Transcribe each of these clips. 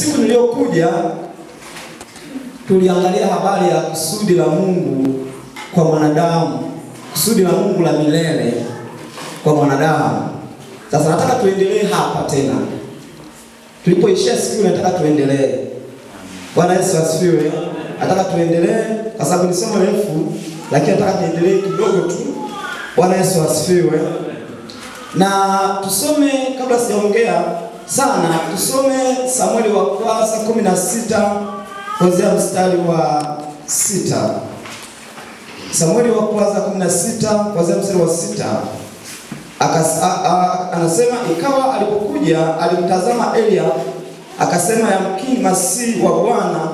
siku niliyokuja tuliangalia habari ya kusudi la Mungu kwa mwanadamu, kusudi la Mungu la milele kwa mwanadamu. Sasa nataka tuendelee hapa tena. Tulipoishia siku nataka tuendelee. Bwana Yesu asifiwe. Nataka tuendelee kwa sababu ni somo refu, lakini nataka tuendelee kidogo tu. Bwana Yesu asifiwe. Na tusome, kabla sijaongea sana, tusome Samueli wa kwanza 16 kuanzia mstari wa 6. Samueli wa kwanza 16 kuanzia mstari wa 6. Anasema ikawa alipokuja alimtazama Elia, akasema yamkini Masihi wa Bwana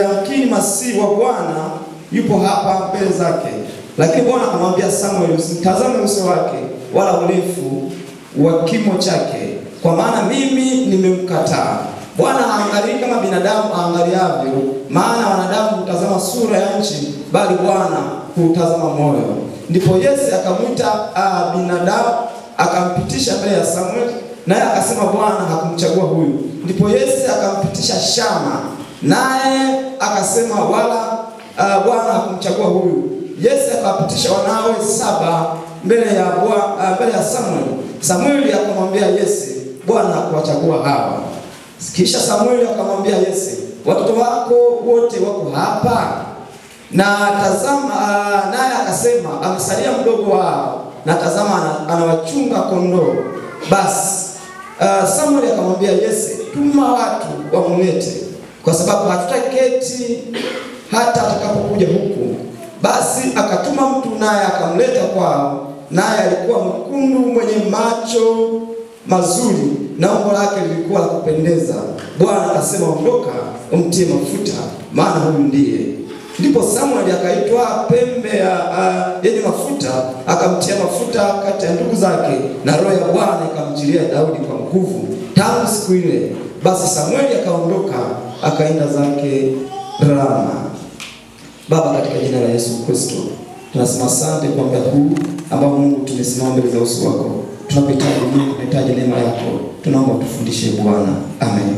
yamkini Masihi wa Bwana yupo hapa mbele zake. Lakini Bwana akamwambia Samuel, usimtazame uso wake wala urefu wa kimo chake, kwa maana mimi nimemkataa. Bwana haangalii kama binadamu aangaliavyo, maana wanadamu hutazama sura ya nchi, bali Bwana hutazama moyo. Ndipo Yese akamwita binadamu, akampitisha mbele ya Samuel, naye akasema Bwana hakumchagua huyu. Ndipo Yese akampitisha Shama, naye akasema wala Bwana hakumchagua huyu. Yese akapitisha wanawe 7 mbele ya Samuel. Samuel akamwambia Yese, Bwana hakuwachagua hawa. Kisha Samuel akamwambia Yese, watoto wako wote wako hapa? Na tazama, naye akasema amesalia mdogo wao, na tazama anawachunga kondoo. Basi Samuel akamwambia Yese, tuma watu wamlete, kwa sababu hatutaketi hata atakapokuja huku. Basi akatuma mtu, naye akamleta kwao, naye alikuwa mwekundu, mwenye macho mazuri, na umbo lake lilikuwa la kupendeza. Bwana akasema, ondoka umtie mafuta, maana huyu ndiye. Ndipo Samuel akaitwa pembe yenye mafuta, akamtia mafuta kati ya ndugu zake, na roho ya Bwana ikamjilia Daudi kwa nguvu tangu siku ile. Basi Samuel akaondoka akaenda zake Rama. Baba, katika jina la Yesu Kristo, tunasema asante kwa muda huu ambao Mungu tumesimama mbele za uso wako. Tunahitaji Mungu, tunahitaji neema yako. Tunaomba tufundishe Bwana. Amen.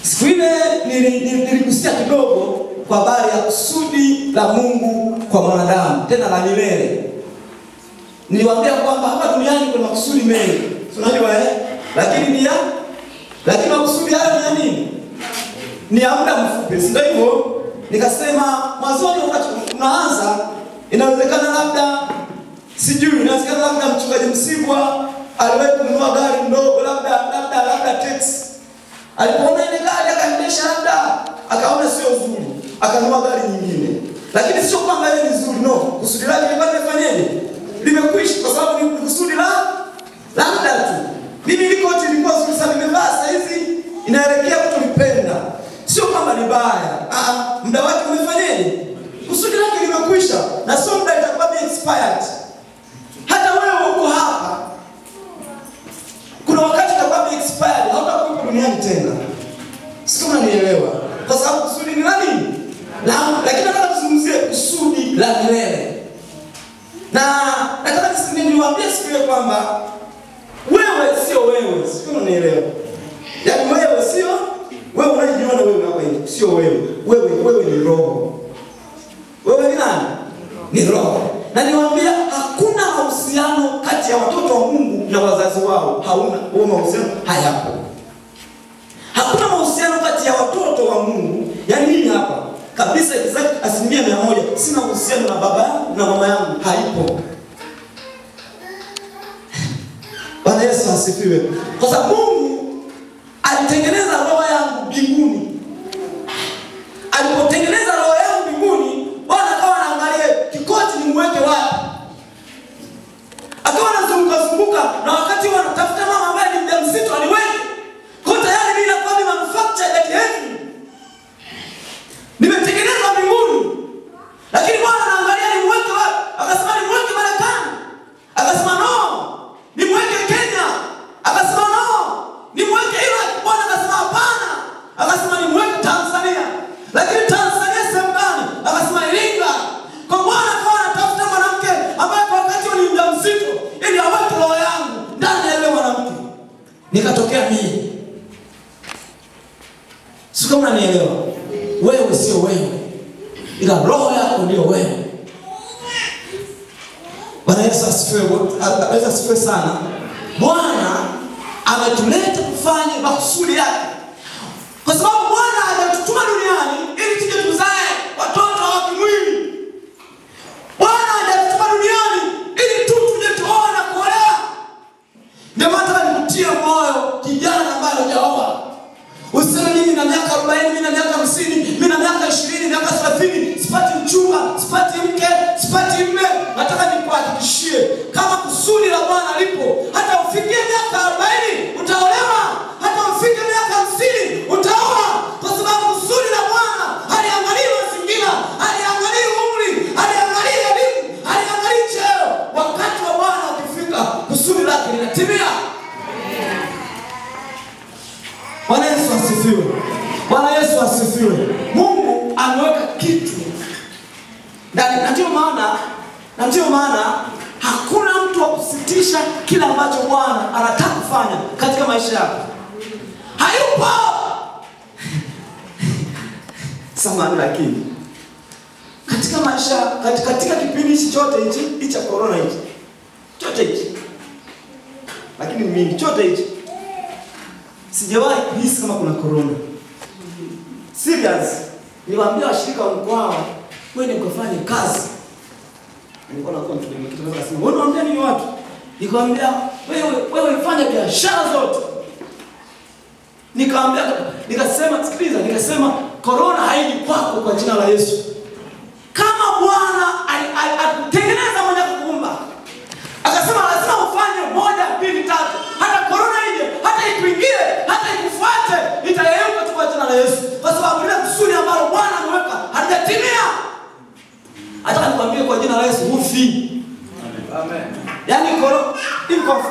Siku ile niligusia kidogo kwa habari ya kusudi la Mungu kwa mwanadamu, tena la milele. Niliwaambia kwamba hapa duniani kuna makusudi mengi. Unajua lakini makusudi haya ni nini? Ni ya muda mfupi, si ndio hivyo? Nikasema mwanzoni wakati unaanza, inawezekana labda mchungaji Msibwa aliwahi kununua gari ndogo, labda taxi. Alipoona ile gari akaendesha, labda akaona sio nzuri, akanunua gari nyingine. Lakini sio kwamba ile ni nzuri, no. Kusudi lake lilikuwa limefanyaje? Limekwisha, kwa sababu ni kusudi la muda tu. Mimi nilikuwa nzuri sana, nimevaa saa hizi inaelekea kutolipenda. Sio kwamba ni baya. Muda wake umefanyaje? Kusudi lake limekwisha, na sio muda itakuwa expired. Hata wewe uko hapa, kuna wakati utakuwa expired, hautakuwa duniani tena. Sio, unanielewa? Kwa sababu kusudi ni nini? Lakini nataka tuzungumzie kusudi la milele. Na nataka niwaambie siku ile kwamba wewe sio wewe, sio, unanielewa? Yaani wewe sio wewe, unajiona wewe hapa hivi, sio wewe. Wewe ni roho. Wewe ni nani? Ni roho. Na niwaambia hakuna mahusiano kati ya watoto wa Mungu na wazazi wao. Huo mahusiano hayapo. Hakuna mahusiano kati ya watoto wa Mungu. Yaani mimi hapa kabisa asilimia 100 sina mahusiano na baba yangu na mama yangu, haipo. Bwana Yesu asifiwe. Kwa sababu Mungu alitengeneza roho yangu mbinguni. Alipotengeneza roho yangu mbinguni, Bwana akawa anaangalia kikoti nimweke wapi. Akawa anazunguka, na wakati wanatafuta mama ambaye ni mjamzito aliweke. Kwa tayari bila kwa manufacture ya heaven. Nimetengeneza mbinguni. Lakini Bwana anaangalia nimweke wapi? Akasema nimweke Marekani. Akasema no, nimweke Kenya. Akasema no, nimweke Iraq. Bwana akasema hapana. Akasema nimweke Tanzania. Lakini Tanzania sehemu gani? Akasema Iringa. Kwa Bwana akawa anatafuta mwanamke ambaye kwa wakati ni mjamzito ili aweke roho yangu ndani ya yule mwanamke. jamii. Sio kama unanielewa. Wewe sio wewe, ila roho yako ndio wewe. Bwana Yesu asifiwe. Yesu asifiwe sana. Bwana ametuleta kufanya makusudi yake. Kwa sababu Bwana hajatutuma duniani ili tuje tuzae watoto wa kimwili. Bwana hajatutuma duniani ili tu tuje tuoe na kuolewa. Ndio maana nikutie moyo kijana ambaye hajaoa. Useme mimi na miaka 40, mimi na miaka 50, mimi na miaka 20, miaka 30, sipati mchumba, sipati mke, sipati mme. Nataka nikuhakikishie kama kusudi la Bwana lipo, hata ufikie miaka 40 utaolewa, hata ufike miaka 50 utaoa, kwa sababu kusudi la Bwana haliangalii mazingira, haliangalii umri, haliangalii elimu, haliangalii cheo. Wakati wa Bwana ukifika, kusudi lake linatimia. Bwana Yesu asifiwe. Bwana Yesu asifiwe. Mungu ameweka kitu ndani, na ndio maana hakuna mtu wa kusitisha kila ambacho Bwana anataka kufanya katika maisha yako. Hayupo. Samahani, lakini katika maisha, katika kipindi hichi chote hichi cha corona hichi, chote hichi, lakini mimi chote hichi sijawahi kuhisi kama kuna corona. Serious. Niwaambia washirika wa mkoa, wewe mkafanye kazi. Nilikuwa na mtu mwingine akasema, "Wewe unaambia nini watu?" Nikamwambia, "Wewe fanya biashara zote." Nikasema corona haiji kwako kwa jina la Yesu. Kama Bwana alitengeneza mwenye kuumba, akasema lazima ufanye 1, 2, 3. Hata corona ije, hata ikuingie, hata ikufuate, itayeyuka tu kwa jina la Yesu. Kwa sababu ile kusudi ambalo Bwana ameweka halijatimia. Hata nikwambie kwa jina la Yesu ufi. Amen. Yaani corona,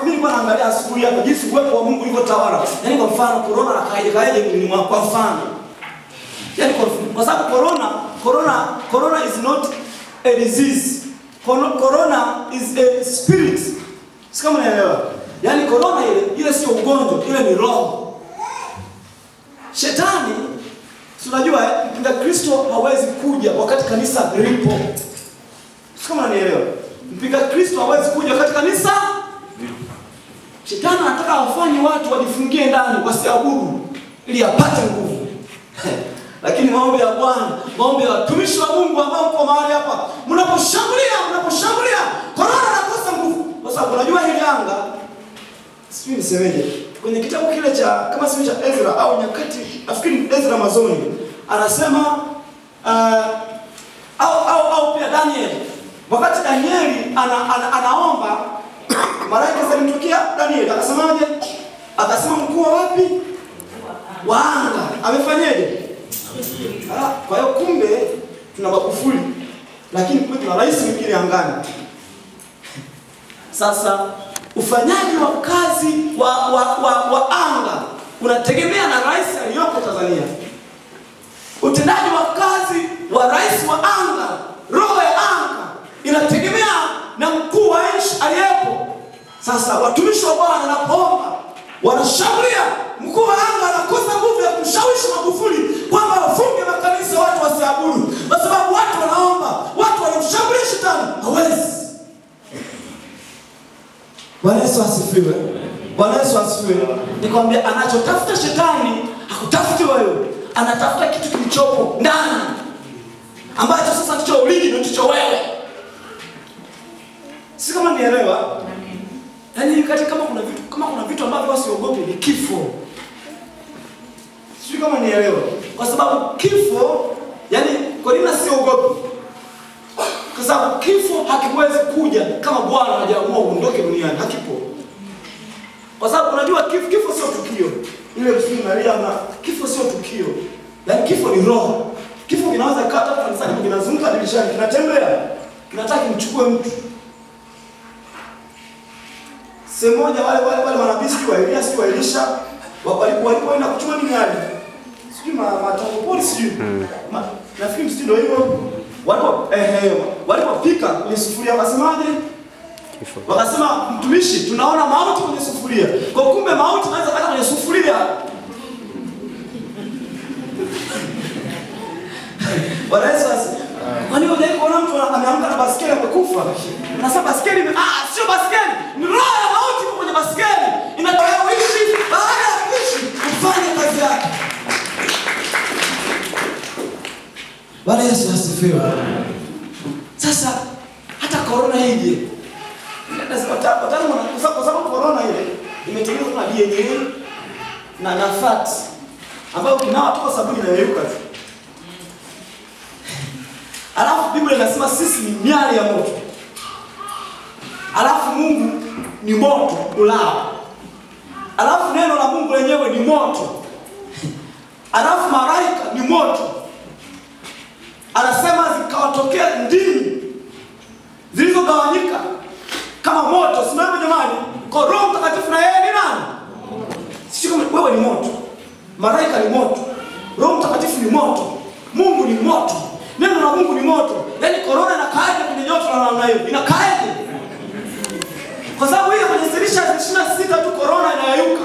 mimi kwa naangalia asubuhi hapa jinsi uwepo wa Mungu ulivyotawala. Yaani kwa mfano corona akaje mwilini mwako kwa mfano. Yaani kwa sababu corona is not a disease. Corona is a spirit. Si kama unaelewa? Yaani corona ile sio ugonjwa, ile ni roho. Shetani, tunajua mpinga Kristo hawezi kuja wakati kanisa lipo. Si kama unanielewa? Mpinga Kristo hawezi kuja wakati kanisa. Shetani anataka wafanye watu wajifungie ndani wasiabudu ili apate nguvu. Lakini maombi ya Bwana, maombi ya watumishi wa Mungu ambao mko mahali hapa, mnaposhambulia corona inakosa nguvu. Kwa sababu unajua hili anga, sijui nisemeje, kwenye kitabu kile cha kama sio cha Ezra au nyakati, nafikiri Ezra Mazoni, anasema au pia Daniel. Wakati Danieli anaomba, malaika alimtokea Daniel, akasemaje? Akasema mkuu wa wapi? Wa anga. Amefanyaje? Kwa hiyo kumbe tuna Magufuli, lakini kumbe tuna rais mwingine angani. Sasa ufanyaji wa kazi wa anga unategemea na rais aliyoko Tanzania. Utendaji wa kazi wa rais wa anga, roho ya anga, inategemea na mkuu wa nchi aliyepo. Sasa watumishi wa Bwana wanapoomba, wanashambulia, mkuu wa anga anakosa nguvu ya kushawishi Magufuli kwamba wafunge makanisa, watu wasiabudu. Kwa sababu watu wanaomba, watu wanamshambulia shetani, hawezi. Bwana Yesu asifiwe. Bwana Yesu asifiwe. Nikwambia anachotafuta shetani, hakutafuti wewe. Anatafuta kitu kilichopo ndani, ambacho sasa ndicho original, ndicho wewe. Si kama nielewa? Yaani kama kuna vitu ambavyo wasiogope ni kifo. Sio kama nielewa. Kwa sababu kifo, yani kwa nini siogope? Kwa sababu kifo hakiwezi kuja kama Bwana hajaamua uondoke duniani, hakipo. Kwa sababu unajua kifo sio tukio. Ile msini Maria na kifo sio tukio. Yaani kifo ni roho. Kifo kinaweza kata kanisani, kinazunguka dirishani, kinatembea, kinataka kumchukue mtu. Sehemu moja wale manabii wa Elia, wa Elisha, walipoenda kuchuma nini hadi? Sijui matango poli sijui. Nafikiri ndio hivyo. Walipopika ile sufuria wasemaje? Wakasema mtumishi, tunaona mauti kwenye sufuria. Kwa kumbe mauti inaweza kupata kwenye sufuria. Bwana Yesu asifiwe. Kwani unajua kuona mtu ameamka na basikeli amekufa? Unasema basikeli sio basikeli, ni roho ya mauti kwenye basikeli. Inataka uishi baada ya kuishi kufanya kazi yake. Bwana Yesu asifiwe. Sasa hata corona hije. Nasema kwa sababu corona ile imetengenezwa na DNA na fat ambayo kinawa tu sabuni na yeyuka. Alafu Biblia inasema sisi ni miali ya moto. Alafu Mungu ni moto ulao. Alafu neno la Mungu lenyewe ni moto. Alafu malaika ni moto. Anasema zikawatokea ndimi zilizogawanyika kama moto. Simama jamani, kwa Roho Mtakatifu na yeye ni nani? Sisi kama wewe ni moto. Malaika ni moto. Roho Mtakatifu ni moto. Mungu ni moto. Neno la Mungu ni moto. Yaani corona inakaaje kwenye joto la namna hiyo? Inakaaje? Kwa sababu hiyo kwenye selisha 26 tu corona inayayuka.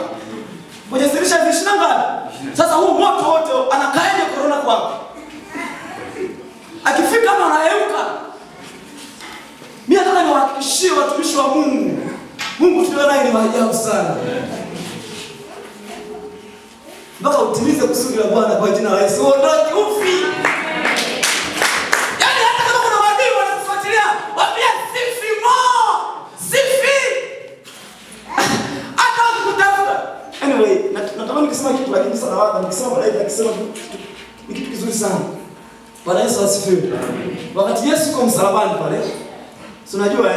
Kwenye selisha 20 ngapi? Sasa huu moto wote anakaaje corona kwako? Akifika kama anayayuka. Mimi nataka niwahakikishie watumishi wa Mungu. Mungu tunaye ni maajabu sana. Mpaka utimize kusudi la Bwana kwa jina la Yesu. Uondoke ufi. Anyway, natamani kusema kitu lakini sana wada nikisema baadaye nikisema ni kitu kizuri sana. Bwana Yesu asifiwe. Wakati Yesu yuko msalabani pale, unajua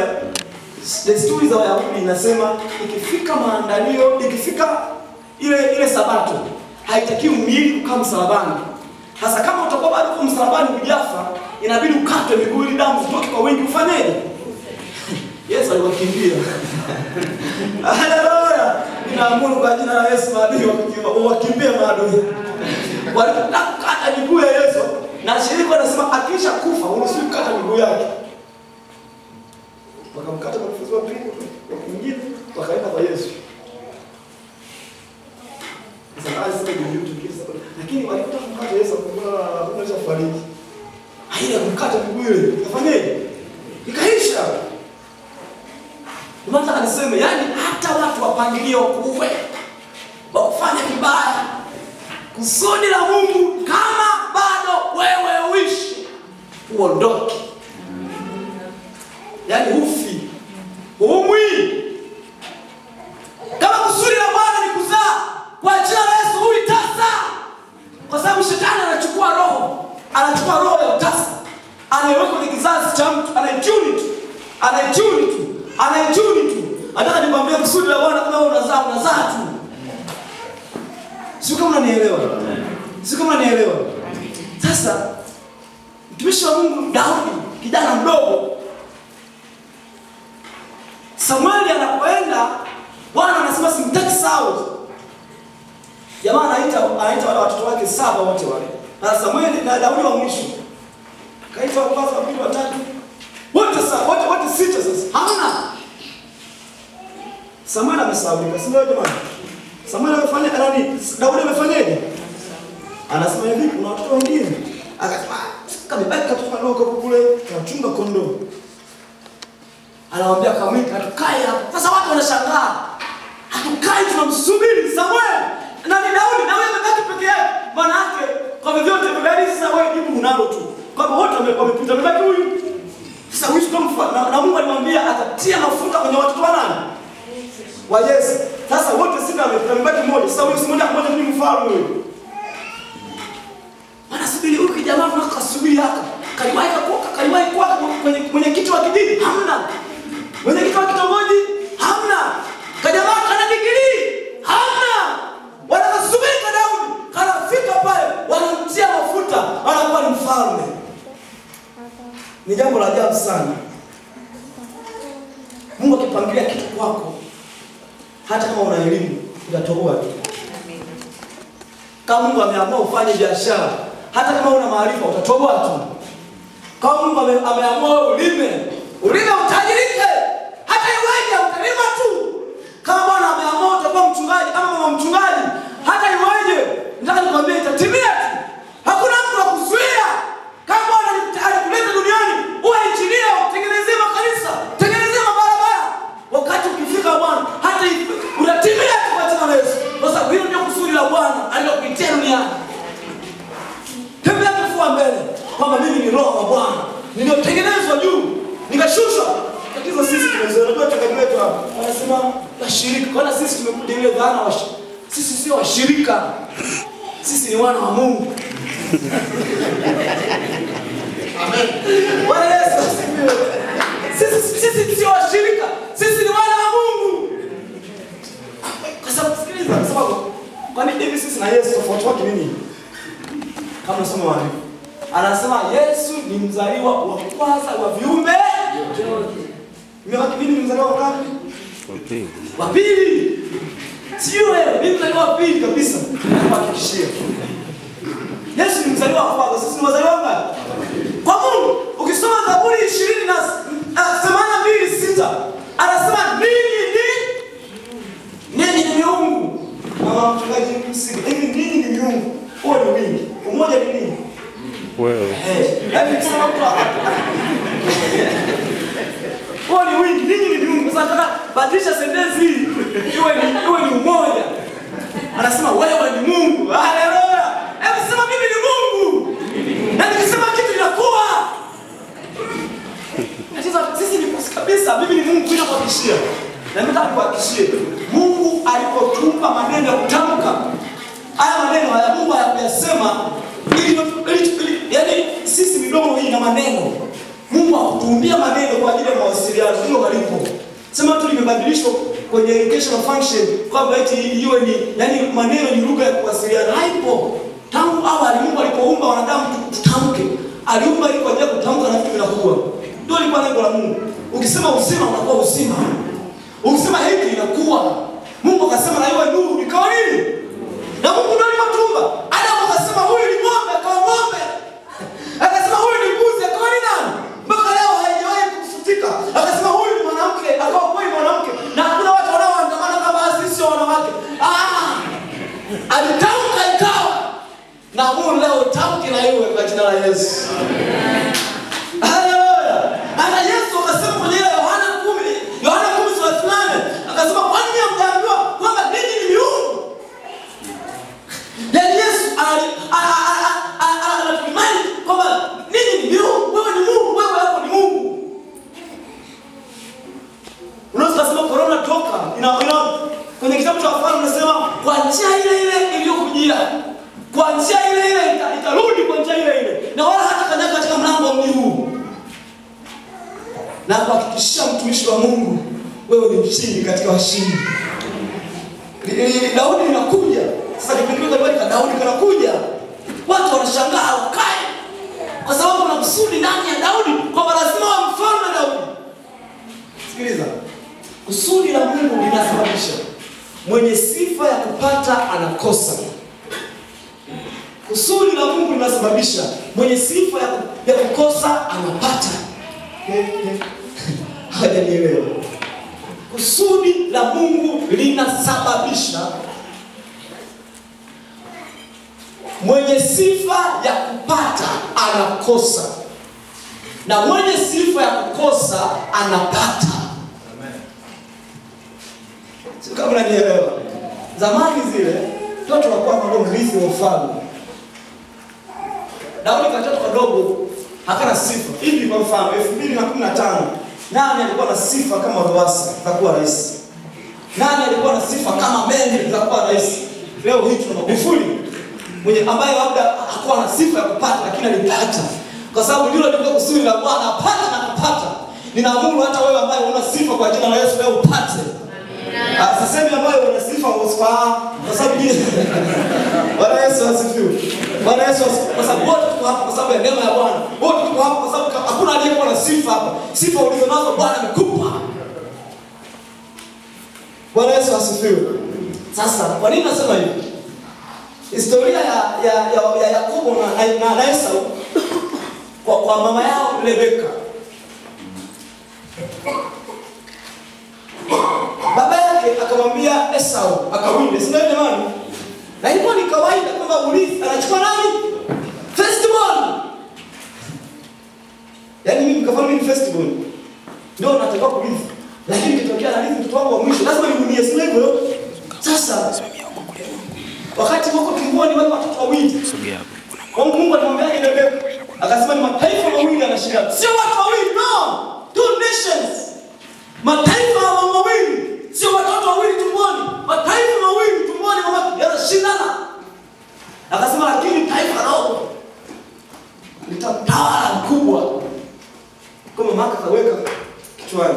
desturi za Wayahudi inasema ikifika maandalio, ikifika ile sabato, haitakiwi mwili ukaa msalabani. Hasa kama utakuwa bado uko msalabani hujafa, inabidi ukatwe miguu ili damu zitoke kwa wingi, ufanyeje? Yesu aliwakimbia. Haleluya. Ninaamuru kwa jina la Yesu maadui wakimbie maadui. Walipokata miguu ya Yesu na shirika anasema akisha kufa uruhusiwi kukata miguu yake. Wakamkata kwa kufuziwa pingu mwingine wakaenda kwa Yesu. Lakini walipotaka kumkata Yesu kumwona fariki. Haina kumkata miguu ile. Kafanyeje? Ikaisha. Nataka niseme yani hata watu wapangilie kuwe wakufanya vibaya kusudi la Mungu, kama bado wewe uishi uondoke. Yani ufi umwi. Kama kusudi la Bwana ni kuzaa, kwa jina la Yesu huitasa. Kwa sababu shetani anachukua roho ya utasa, anaiweka kwenye kizazi cha mtu, anaijuni tu. Nataka nikwambie kusudi la Bwana kama unazaa tu. Sio kama unanielewa. Sasa mtumishi wa Mungu Daudi, kijana mdogo, Samueli anapoenda, Bwana anasema simtaki Sauli. Jamaa anaita wale watoto wake 7 wote wale. Na Samueli na Daudi wa mwisho. Kaita wa kwanza, wa pili, wa tatu. Wote 6 sasa. Hamna. Samueli amesaulika. Sio jamani. Samueli amefanya nani? Daudi amefanyaje? Anasema hivi kuna watoto wengine. Akasema kabibaki katoka ndogo kule, tunachunga kondoo. Anawaambia kamwita tukae hapo. Sasa watu wanashangaa. Hatukai tunamsubiri Samueli. Na ni Daudi na wewe umebaki peke yake. Maana yake kwa vyovyote vile sasa wewe jibu unalo tu. Kwa hivyo wote wamepita wamebaki huyu. Sasa huyu kama na Mungu alimwambia atatia mafuta kwenye watoto wa nani? Wa Yesu. Sasa wote 6 wamebaki mmoja. Sasa huyu mmoja ni mfalme huyu. Anasubiri huyu jamaa tunakasubiri hapa. Kaliwahi kwa kwenye kitu wa kijiji hamna. Mwenye kitu wa kitongoji hamna. Kajamaa kana digrii hamna. Wanasubiri kwa Daudi. Kanafika pale wanamtia mafuta, anakuwa ni mfalme. Ni jambo la ajabu sana. Mungu akipangilia kitu kwako, hata kama una elimu utatoboa tu. Kama Mungu ameamua ufanye biashara, hata kama una maarifa utatoboa tu. Kama Mungu ameamua ulime utajirike, hata baba mchungaji ama mama mchungaji, hata iweje, nataka nikwambie itatimia tu. Hakuna mtu wa kuzuia. Kama Bwana alikuleta duniani, uwe injinia, utengenezee makanisa, tengenezee mabarabara. Wakati ukifika Bwana, hata unatimia tu kwa jina la Yesu. Kwa sababu hilo ndio kusudi la Bwana alilokuitia duniani. Tembea kifua mbele kwamba mimi ni roho wa Bwana, niliotengenezwa juu, nikashushwa. Tatizo sisi tumezoea, unajua tukajua hapa. Wanasema washirika. Kwa nini sisi tumekuja ile dhana sisi sio washirika. Sisi ni wana wa Mungu. Amen. Bwana Yesu asifiwe. Sisi sio washirika. Sisi ni wana wa Mungu. Kwa sababu sikiliza, kwa sababu kwani hivi sisi na Yesu tofauti wake nini? Kama nasoma wapi? Anasema Yesu ni mzaliwa wa kwanza wa viumbe vyote. Mimi ni mzaliwa wa ngapi? Wa pili. Sio wewe, mimi mzaliwa wa pili kabisa. Nakuhakikishia. Yesu ni mzaliwa wa kwanza, sisi ni wazaliwa ngapi? Kwa Mungu. Ukisoma Zaburi 20:82:6 anasema ninyi ni miungu. Mama mchungaji msingi, ninyi ni miungu. Huo ni wingi. Umoja ni nini? Wewe. Yaani kusema kwa huo ni wingi, ninyi ni miungu. Sasa nataka badilisha sentensi hii iwe ni umoja. Anasema wewe ni Mungu. Haleluya. Hebu sema mimi ni Mungu. Na nikisema kitu kinakuwa. Sisi ni kabisa, mimi ni Mungu bila kuhakikishia. Na mimi nataka kuhakikishia. Mungu alipotupa maneno ya kutamka. Haya maneno haya Mungu hayasema yaani sisi midomo hii na maneno. Mungu hakutuumbia maneno kwa ajili ya mawasiliano, hilo halipo. Sema tu limebadilishwa kwenye educational function kwamba eti iwe ni yaani maneno ni lugha ya kuwasiliana. Haipo. Tangu awali Mungu alipoumba wanadamu tutamke, aliumba ili kwa ajili ya kutamka na vitu vinakuwa. Ndio ilikuwa lengo la Mungu. Ukisema uzima unakuwa uzima. Ukisema hiki inakuwa. Mungu akasema na iwe nuru, ikawa nini? Na Mungu ndio aliyetumba. Adamu akasema huyu ni ng'ombe, akawa ng'ombe. Akasema huyu ni mbuzi, akawa ni nani? Mpaka leo haijawahi kufutika. Akasema huyu ni mwanamke, akawa kweli mwanamke. Na kuna watu wanaoandamana kama sisi sio wanawake. Alitamka ikawa. Na Mungu leo tamki na iwe kwa jina la Yesu. Haleluya. Ana Yesu akasema kwenye Yohana 10:8 akasema kwa nini hamjaambiwa kwamba ninyi ni miungu? Yaani Yesu anatumai kwamba ninyi ni miungu, wewe ni Mungu, wewe hapo ni Mungu. Unaweza kusema corona toka kwenye kitabu cha Wafalme unasema kwa njia ile ile iliyokujia, kwa njia ile ile itarudi kwa njia ile ile, na wala hata kanyaga katika mlango wa mji huu. Na kuhakikishia mtumishi wa Mungu, wewe ni mshindi katika washindi. Daudi anakuja. Sasa kipindi kwa Daudi kanakuja. Watu wanashangaa wakae. Kwa sababu kuna kusudi ndani ya Daudi kwamba lazima awe mfalme Daudi. Sikiliza. Kusudi la Mungu linasababisha mwenye sifa ya kupata anakosa. Kusudi la Mungu linasababisha mwenye sifa ya kukosa anapata. Hajanielewa. Kusudi la Mungu linasababisha mwenye sifa ya kupata anakosa, na mwenye sifa ya kukosa anapata. Sio kama unanielewa. Zamani zile watu walikuwa ndio mrithi wa ufalme. Daudi katoto kadogo hakana sifa. Hivi kwa mfano 2015 nani alikuwa na sifa kama Lowassa za kuwa rais? Nani alikuwa na sifa kama Mengi za kuwa rais? Leo hii tuna Magufuli mwenye ambaye labda hakuwa na sifa ya kupata lakini alipata. Kwa sababu ndilo ndilo kusudi la Bwana, apata na kupata. Ninaamuru hata wewe ambaye una sifa kwa jina la Yesu leo upate. Sasa hivi ambaye una sifa usifahamu kwa sababu Bwana Yesu asifiwe. Bwana Yesu asifiwe. Kwa sababu wote tuko hapa kwa sababu ya neema ya Bwana. Wote tuko hapa kwa sababu hakuna aliyekuwa na sifa hapa. Sifa ulizonazo Bwana amekupa. Bwana Yesu asifiwe. Sasa kwa nini nasema hivi? Historia ya Yakobo na Esau kwa mama yao Rebeka. Baba yake akamwambia akamwambia Esau akawinde. Sio jamani? Na ilikuwa ni kawaida kwamba urithi anachukua nani? Firstborn. Yaani mimi kama mimi firstborn ndio nataka kurithi. Lakini kitokea na rithi mtoto wangu wa mwisho lazima nimunie, sio hivyo? Sasa wakati wako tumboni wale watoto wawili. Mungu alimwambia Rebeka, akasema ni mataifa mawili yanashindana. Sio watu wawili, no. Two nations. Mataifa mawili, sio watoto wawili tumboni. Mataifa mawili tumboni yanashindana. Akasema lakini taifa dogo litatawala mkubwa. Kama maka kaweka kichwani.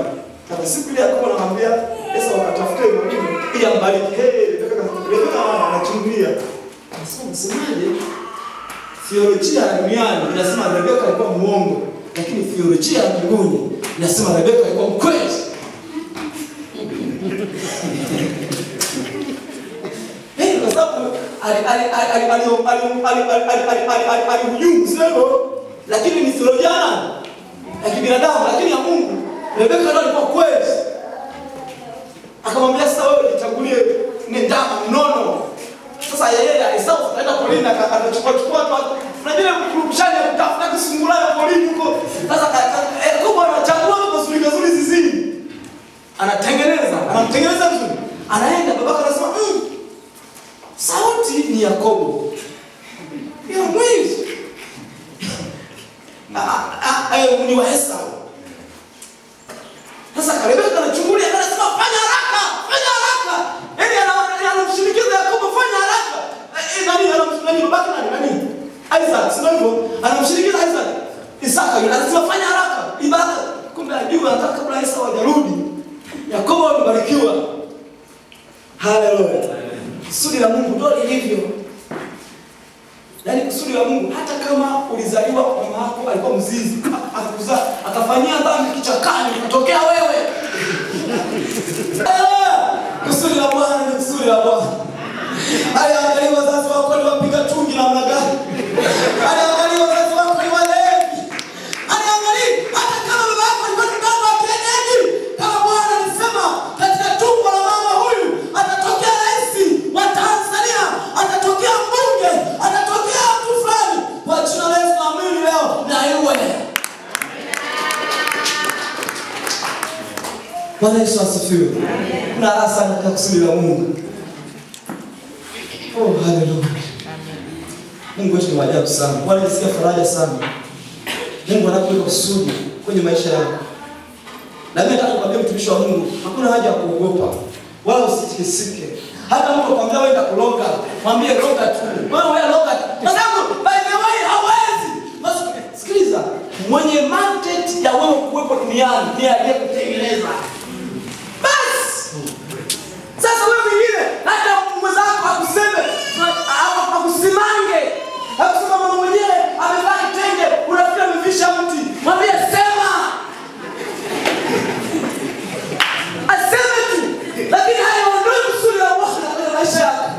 Sasa siku ile Yakobo anamwambia Esau akatafute mwingine ili ambariki. Rebeka anachungulia. Anasema msemaje? Theolojia ya duniani inasema Rebeka alikuwa muongo, lakini theolojia ya mbinguni inasema Rebeka alikuwa mkweli. Kwa sababu alihujumu sio, lakini ni theolojia ya kibinadamu, lakini ya Mungu. Rebeka ndio alikuwa kweli. Akamwambia sasa wewe jichagulie ni ndama mnono. Sasa yeye Esau akaenda polini akachukua watu. Unajua mkurupushani ya kutafuta kusungula ya polini huko. Sasa Yakobo anachagua mazuri mazuri zizini. Anamtengeneza vizuri. Anaenda babaka anasema, sauti ni Yakobo. Ni mwizi. Ni wa Esau. Sasa Rebeka anachungulia anasema fanya haraka. Yaani anamshinikiza Yakobo fanya haraka. Nani babaka nani? Isaac, sio hivyo? Anamshinikiza Isaac. Isaka anasema fanya haraka. Ibada. Kumbe ajua anataka kabla Esau hajarudi. Yakobo amebarikiwa. Haleluya. Kusudi la Mungu ndio lilivyo. Yaani kusudi la Mungu hata kama ulizaliwa kwa mama yako alikuwa mzinzi, akakuzaa, akafanyia dhambi kichakani, kutokea wewe. Kusudi la Bwana ni kusudi la Bwana. Angalia wazazi wako ni wapiga tungi namna gani? Angalia wazazi wako ni walevi. Angalia hata kama baba yako alikuwa mtoto wa kienyeji, kama Bwana alisema katika tumbo la mama huyu atatokea rais wa Tanzania, atatokea mbunge, atatokea mtu fulani. Kwa jina la Yesu naamini leo na iwe. Bwana Yesu asifiwe. Kuna raha sana katika kusudi la Mungu. Oh, haleluya. Mungu wetu ni ajabu sana. Bwana nisikia faraja sana. Mungu anakuweka kusudi kwenye maisha yako. Na mimi nataka kukwambia mtumishi wa Mungu, hakuna haja ya kuogopa. Wala usitikisike. Hata mtu akwambia wewe utakuloga, mwambie loga tu. Wewe loga tu. Kwa sababu by the way hawezi. Basi sikiliza. Mwenye mandate ya wewe kuwepo duniani ndiye aliyekutengeneza. Sasa wewe mwingine hata mwenzako akuseme akusimange. Akusema mama mwenyewe amevaa kitenge, unafikiri amevisha mti. Mwambie sema. Aseme tu. Lakini hayo ndio kusudi la Bwana kwenye maisha yako.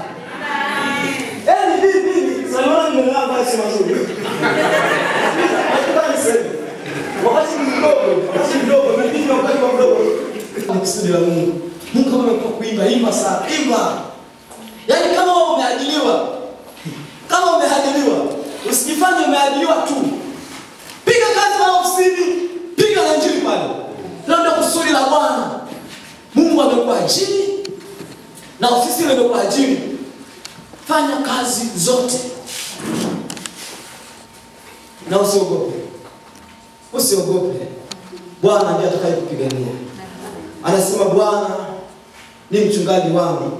Yaani bibi, sasa nimeona basi mazuri. Wakati mdogo, mimi wakati mdogo. Kusudi la Mungu. Mungu kama umekuwa kuimba, imba sana, imba. Yaani kama wewe umeajiliwa. Kama umeajiliwa, usijifanye umeajiliwa tu. Piga kazi na ofisini, piga na injili pale. Ndio kusudi la Bwana. Mungu amekuajiri na ofisi ile imekuajiri. Fanya kazi zote. Na usiogope. Usiogope. Bwana ndiye atakayekupigania. Anasema Bwana ni mchungaji wangu,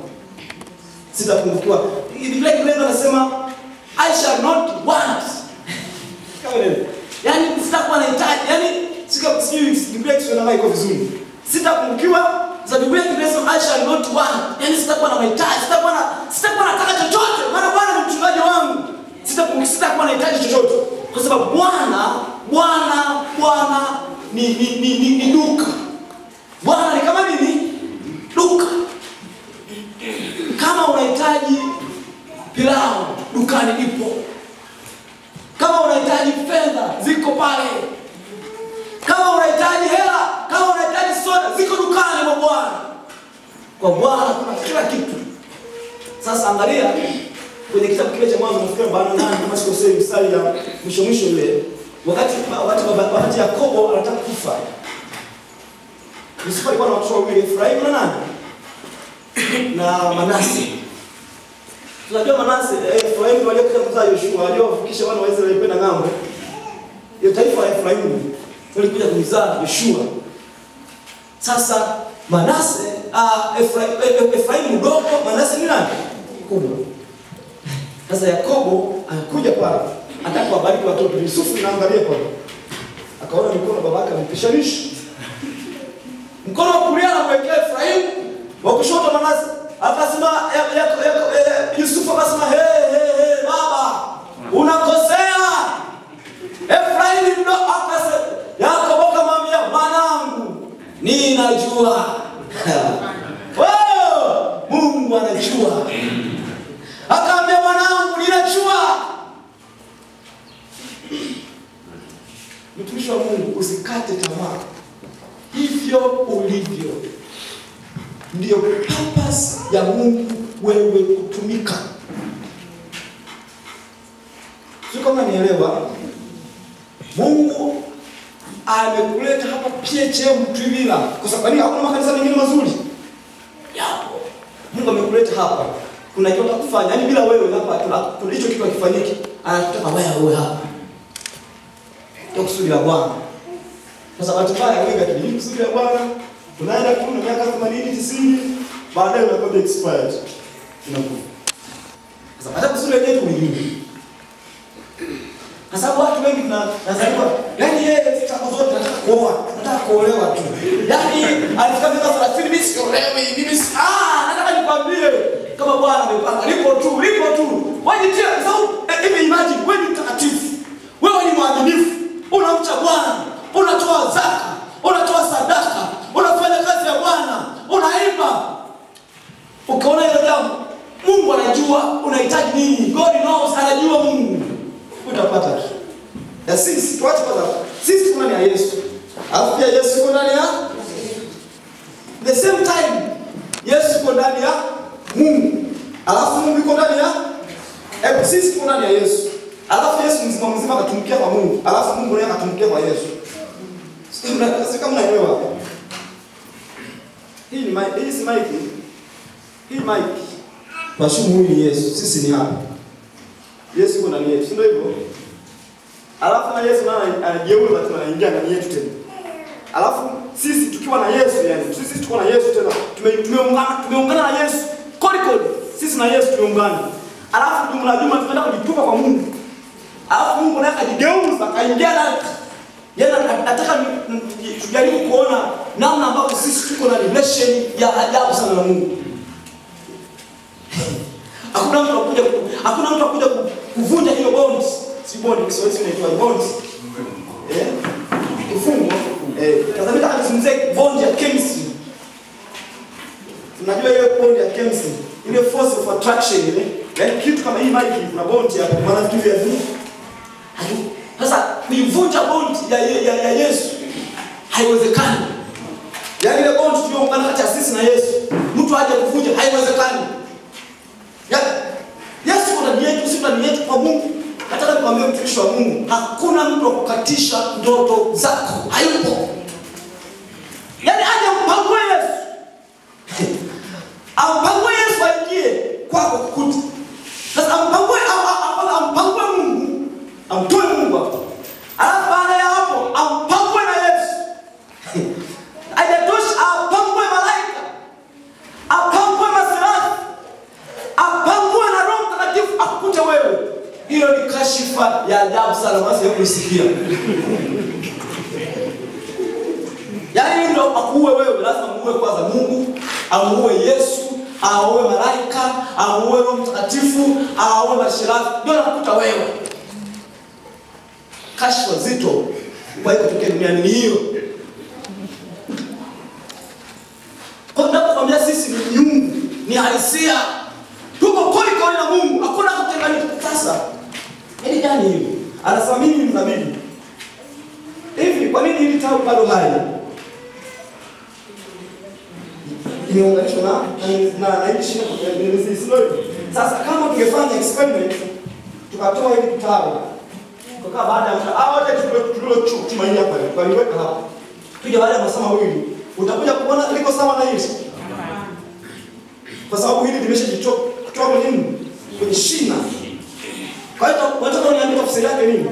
sitapungukiwa. Biblia inasema anasema I shall not want. Yaani sitakuwa na hitaji. Yaani sijui Biblia inasema iko vizuri. Sitapungukiwa. Za Biblia inasema I shall not want. Yaani sitakuwa na mahitaji, sitakuwa nataka chochote. Maana Bwana ni mchungaji wangu. Sitakuwa na hitaji chochote. Kwa sababu Bwana ni duka. Bwana ni kama nini? Duka. Kama unahitaji pilau, dukani ipo. Kama unahitaji fedha, ziko pale. Kama unahitaji hela, kama unahitaji soda, ziko dukani mwa Bwana. Kwa Bwana kuna kila kitu. Sasa angalia kwenye kitabu kile cha Mwanzo nafikiri bana nani kama sikosei mstari ya mwisho ile wakati Yakobo anataka kufa. Yusufu alikuwa na watoto wawili, Efraimu na nani? Na Manase. Tunajua Manase, Efraimu aliyekuja kuzaa Yoshua, aliyowafikisha wana wa Israeli kwenda ng'ambo. Ile taifa la Efraimu walikuja kumzaa Yoshua. Sasa Manase, Efraimu mdogo, Manase ni nani? Kubwa. Sasa Yakobo anakuja pale, anataka kuwabariki watoto. Yusufu anaangalia pale. Akaona mikono babake amempishanisha. Mkono wa kulia anamwekea Efraimu, wa kushoto Manase. Akasema Yusufu akasema hey baba, unakosea. Efraimu ndo akasema Yakobo akamwambia mwanangu, ninajua. Mungu anajua. Akaambia mwanangu, ninajua. Mtumishi wa Mungu, usikate tamaa. Hivyo ulivyo ndio purpose ya Mungu wewe kutumika. Sio kama nielewa. Mungu amekuleta hapa PHM Mtwivila kwa sababu hakuna makanisa mengine mazuri. Yapo. Mungu amekuleta hapa. Kuna kitu kufanya. Yaani bila wewe hapa kuna hicho kitu hakifanyiki. Anataka wewe hapa. Ndio kusudi la Bwana. Kwa sababu mbaya wewe ndio kusudi la Bwana. Unaenda kuna miaka 80 90 baadaye unakuwa expired. Unakufa. Sasa hata kusudi lenyewe ni nini? Kwa sababu watu wengi tunazaliwa, yani yeye siku zote anataka kuoa, anataka kuolewa tu. Yani alifika miaka 30 mimi siolewi, mimi nataka nikwambie kama Bwana amepanga, lipo tu. Wajitie kwa sababu hivi imagine wewe ni mtakatifu. Wewe ni mwaminifu, unamcha Bwana, unatoa zaka, unatoa sadaka, unafanya kazi ya Bwana, unaimba. Ukaona hilo jambo, Mungu anajua unahitaji nini. God knows, anajua Mungu. Utapata tu. Ya sisi tuache kwanza. Sisi tuko ndani ya Yesu. Alafu pia Yesu yuko ndani ya the same time. Yesu yuko ndani ya Mungu. Alafu Mungu yuko ndani ya sisi tuko ndani ya Yesu. Alafu Yesu mzima akatumikia kwa Mungu. Alafu Mungu naye akatumikia kwa Yesu. Sisi kama unaelewa. Hii ni hii si mic. Hii mic. Twashumu huyu ni Yesu. Sisi ni hapa. Yesu yuko ndani yetu, ndio hivyo. Alafu na Yesu anageuza tena anaingia ndani yetu tena. Alafu sisi tukiwa na Yesu, yani sisi tuko na Yesu tena. Tumeungana na Yesu. Kodi. Sisi na Yesu tumeungana. Alafu tunajua tunaenda kujitupa kwa Mungu. Alafu Mungu naye akajigeuza, akaingia ndani. Yeye anataka tujaribu kuona namna ambavyo sisi tuko na relation ya ajabu sana na Mungu. Hakuna mtu akuja kuvunja hiyo bond. Si bond, Kiswahili inaitwa bond. Kifungo. Sasa nataka tuzungumzie bond ya chemistry. Tunajua ile bond ya chemistry, ile force of attraction ile. Yaani kitu kama hii mic kuna bond ya maana vitu vya juu. Sasa kuivunja bond ya Yesu haiwezekani. Yaani ile bond tuliyoungana kati ya sisi na Yesu, mtu aje kuvunja haiwezekani. Yesu kuna nia yetu, sisi tuna nia yetu kwa Mungu. Nataka nikwambie mtumishi wa Mungu, hakuna mtu wa kukatisha ndoto zako. Hayupo. Yaani aje mpango Yesu. Mpango Yesu aingie kwako kukuta. Sasa mpango Mungu, amtoe Mungu hapo. Alafu baada ya hapo, mpango na Yesu. Hajatoshi mpango malaika. Mpango masirafu. Apangwe na Roho Mtakatifu akukute wewe. Hiyo ni kashifa ya ajabu sana basi ya kusikia. Yaani ndio akuue wewe, lazima muue kwanza Mungu, amuue Yesu, aue malaika, aue Roho Mtakatifu, aue mashirafu. Ndio nakukuta wewe. Kashifa zito kwa hiyo kutokea duniani ni hiyo. Kwa ninapokuambia sisi ni miungu, ni halisia. Tuko koli na Mungu, hakuna kutenganisha. Sasa Yaani gani hiyo? Anasema mimi ni mdhamini. Hivi kwa nini hili tawi bado hai? zimeunganishwa na hili shina ni mizizi, sio? Sasa kama tungefanya experiment tukatoa hili kitabu kwa baada ya wote tulilochuma hapa waliweka hapa, tuje baada ya masaa mawili utakuja kuona liko sawa na hili, kwa sababu hili limeshajitoa kutoka kwenye shina. Kwa hiyo wanataka niambie tafsiri yake nini?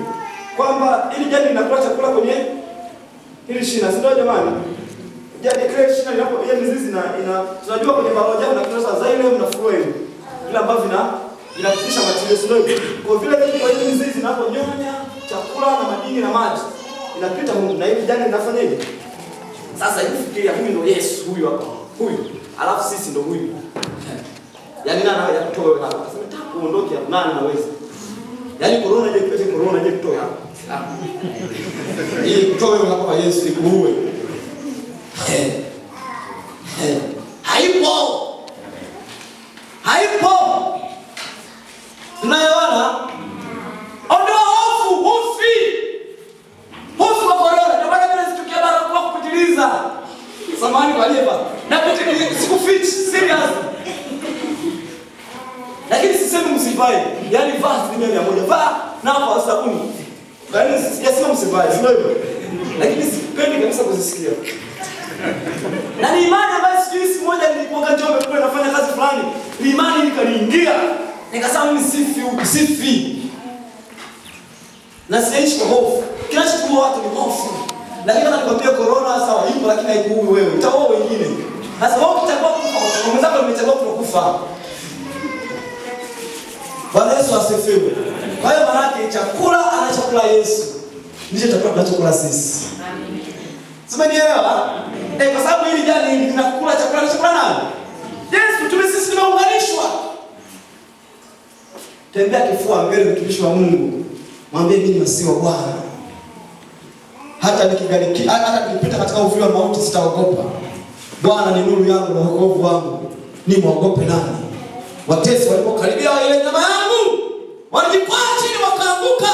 Kwamba ili jani linakula chakula kwenye hili shina, si ndio jamani? Jani kile shina linapo ile mizizi tunajua kwenye biolojia na tunasema xylem na phloem. Vile ambavyo vinafikisha materials ndio. Kwa vile kwa hiyo mizizi zinaponyonya chakula na madini na maji inapita huko na hivi jani linafanya hivi. Sasa hivi fikiria huyu ndio Yesu huyu hapa. Huyu. Alafu sisi ndio huyu. Yaani nani anaweza kutoa wewe hapa? Sasa nataka kuondoke hapa, nani anaweza? Yaani corona je kupete corona je kutoa hapa. Ili kutoa wewe hapa kwa Yesu ikuue. Haipo. Tunaelewana? Ondoa hofu, hofu wa corona. Ndio maana mimi situkia barakoa kupitiliza. Samahani kwa leva. Na sikufichi serious. Lakini sisemi msivae. Yaani vaa 100%. Vaa na hapo sabuni. Yaani sijasema msivae, sio hivyo. Lakini sipendi kabisa kuzisikia. Na ni imani ambayo siku moja nilipoka Njombe kule nafanya kazi fulani, ni imani ikaniingia. Nikasema mimi sifi. Na siishi kwa hofu. Kinachokuwa watu ni hofu. Lakini kama nikwambia corona sawa ipo lakini haikuui wewe. Itaua wengine. Sasa wewe utakuwa kufa. Mwenzako nimechagua kufa. Bwana Yesu asifiwe. Kwa hiyo maana yake chakula anachokula Yesu ndicho chakula tunachokula sisi. Amen. Simenielewa? Kwa sababu hili jani linakula chakula anachokula nani? Yesu. Sisi tumeunganishwa. Tembea kifua mbele mtumishi wa Mungu. Mwambie mimi masiwa Bwana. Hata nikipita katika uvuli wa mauti sitaogopa. Bwana ni nuru yangu na wokovu wangu. Nimwogope nani? Watesi walipokaribia ile nyama yangu, walijikwaa chini wakaanguka.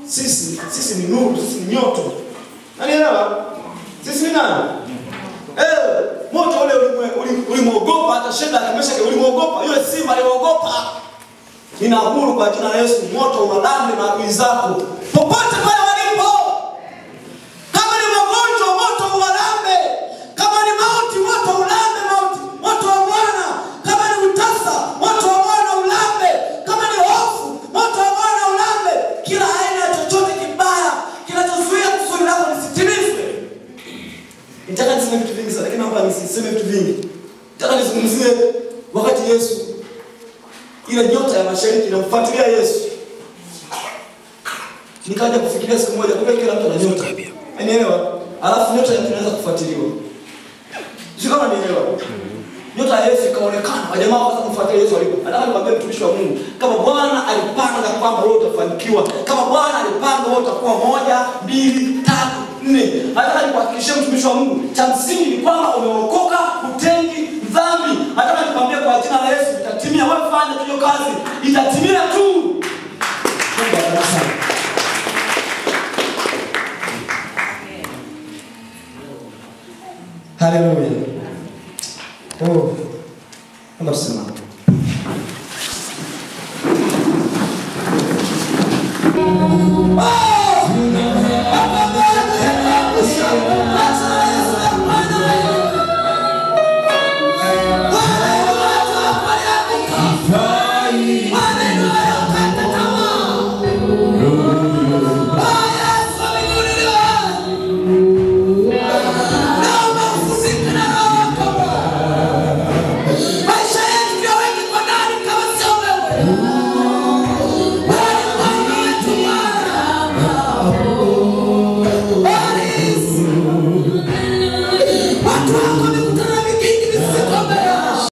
Sisi ni nuru, sisi ni nyoto. Unanielewa? Sisi ni nani? Moto ule ulimwogopa hata sheda akameshake ulimwogopa. Yule simba aliogopa. Ninaamuru kwa jina la Yesu moto unalambe maadui zako. Popote pale walipo. Kama ni magonjwa moto uwalambe. Kama ni mauti moto ulambe mauti. Moto wa Bwana. Kama ni utasa moto wa Bwana ulambe. Kama ni hofu moto wa Bwana ulambe. Kila aina ya chochote kibaya kinachozuia kusudi lako lisitimizwe. Nitaka niseme vitu vingi sana, lakini hapa nisiseme vitu vingi. Nataka nizungumzie wakati Yesu ile nyota ya mashariki inamfuatilia Yesu. Nikaanza kufikiria siku moja kwa kila mtu ana nyota. Unielewa? Alafu nyota ya mtu inaweza kufuatiliwa. Sio kama nielewa. Nyota ya Yesu ikaonekana, wajamaa wakaanza kumfuatilia Yesu alipo. Nataka nikwambie mtumishi wa Mungu, kama Bwana alipanga kwamba wewe utafanikiwa, kama Bwana alipanga wewe utakuwa 1, 2, 3, 4. Nataka nikuhakikishie mtumishi wa Mungu, cha msingi ni kwamba umeokoka, utengi dhambi. Nataka nikwambie kwa jina la Yesu itatimia. Wewe fanya hiyo kazi, itatimia tu. Mungu akubariki. Haleluya. Kama tusema. Ah!